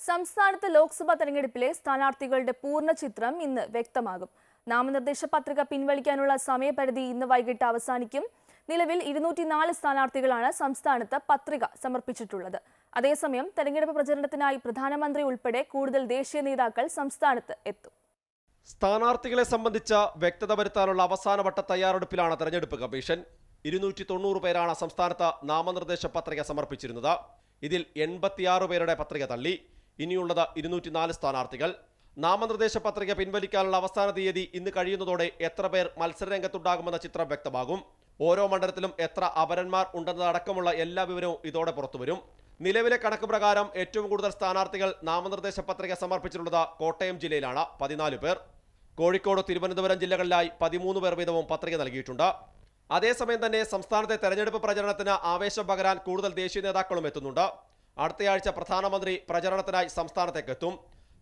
സംസ്ഥാനത്ത് ലോക്സഭാ തെരഞ്ഞെടുപ്പിലെ സ്ഥാനാർത്ഥികളുടെ പൂർണ്ണ ചിത്രം ഇന്ന് വ്യക്തമാകും. നാമനിർദ്ദേശ പത്രിക പിൻവലിക്കാനുള്ള സമയപരിധി ഇന്ന് വൈകിട്ട് അവസാനിക്കും. നിലവിൽ 204 സ്ഥാനാർത്ഥികളാണ് സംസ്ഥാനത്ത് പത്രിക സമർപ്പിച്ചിട്ടുള്ളത്. അതേസമയം തെരഞ്ഞെടുപ്പ് പ്രചരണത്തിനായി പ്രധാനമന്ത്രി ഉൾപ്പെടെ കൂടുതൽ ദേശീയ നേതാക്കൾ സംസ്ഥാനത്ത് എത്തും. സ്ഥാനാർത്ഥികളെ സംബന്ധിച്ച വ്യക്തത വരുത്താനുള്ള അവസാനവട്ട തയ്യാറെടുപ്പിലാണ് തെരഞ്ഞെടുപ്പ് കമ്മീഷൻ. 290 പേരാണ് സംസ്ഥാനത്ത് നാമനിർദ്ദേശ പത്രിക സമർപ്പിച്ചിരുന്നത്. ഇതിൽ 86 പേരുടെ പത്രിക തള്ളി. ഇനിയുള്ളത് 204 സ്ഥാനാർത്ഥികൾ. നാമനിർദ്ദേശ പത്രിക പിൻവലിക്കാനുള്ള അവസാന തീയതി ഇന്ന് കഴിയുന്നതോടെ എത്ര പേർ മത്സരരംഗത്തുണ്ടാകുമെന്ന ചിത്രം വ്യക്തമാകും. ഓരോ മണ്ഡലത്തിലും എത്ര അപരന്മാർ ഉണ്ടെന്നതടക്കമുള്ള എല്ലാ വിവരവും ഇതോടെ പുറത്തുവരും. നിലവിലെ കണക്ക് പ്രകാരം ഏറ്റവും കൂടുതൽ സ്ഥാനാർത്ഥികൾ നാമനിർദ്ദേശ പത്രിക സമർപ്പിച്ചിട്ടുള്ളത് കോട്ടയം ജില്ലയിലാണ്, 14 പേർ. കോഴിക്കോട്, തിരുവനന്തപുരം ജില്ലകളിലായി 13 പേർ വീതവും പത്രിക നൽകിയിട്ടുണ്ട്. അതേസമയം തന്നെ സംസ്ഥാനത്തെ തെരഞ്ഞെടുപ്പ് പ്രചരണത്തിന് ആവേശം പകരാൻ കൂടുതൽ ദേശീയ നേതാക്കളും എത്തുന്നുണ്ട്. അടുത്തയാഴ്ച പ്രധാനമന്ത്രി പ്രചരണത്തിനായി സംസ്ഥാനത്തേക്ക് എത്തും.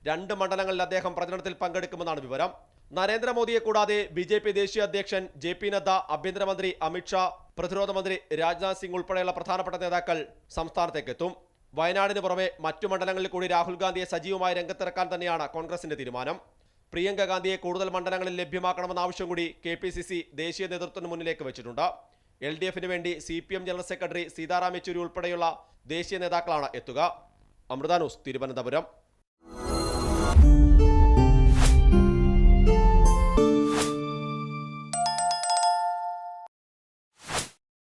2 മണ്ഡലങ്ങളിൽ അദ്ദേഹം പ്രചരണത്തിൽ പങ്കെടുക്കുമെന്നാണ് വിവരം. നരേന്ദ്രമോദിയെ കൂടാതെ BJP ദേശീയ അധ്യക്ഷൻ JP നദ്ദ, ആഭ്യന്തരമന്ത്രി അമിത്ഷാ, പ്രതിരോധ മന്ത്രി രാജ്നാഥ് സിംഗ് ഉൾപ്പെടെയുള്ള പ്രധാനപ്പെട്ട നേതാക്കൾ സംസ്ഥാനത്തേക്ക് എത്തും. വയനാടിന് പുറമെ മറ്റു മണ്ഡലങ്ങളിൽ കൂടി രാഹുൽ ഗാന്ധിയെ സജീവമായി രംഗത്തിറക്കാൻ തന്നെയാണ് കോൺഗ്രസിന്റെ തീരുമാനം. പ്രിയങ്ക ഗാന്ധിയെ കൂടുതൽ മണ്ഡലങ്ങളിൽ ലഭ്യമാക്കണമെന്ന ആവശ്യം കൂടി KPCC ദേശീയ നേതൃത്വത്തിന് മുന്നിലേക്ക് വെച്ചിട്ടുണ്ട്. LDFന് വേണ്ടി CPM general secretary Sitaram Yechury ഉൾപ്പെടെയുള്ള ദേശീയ നേതാക്കളാണ് എത്തുക. അമൃത ന്യൂസ്, തിരുവനന്തപുരം.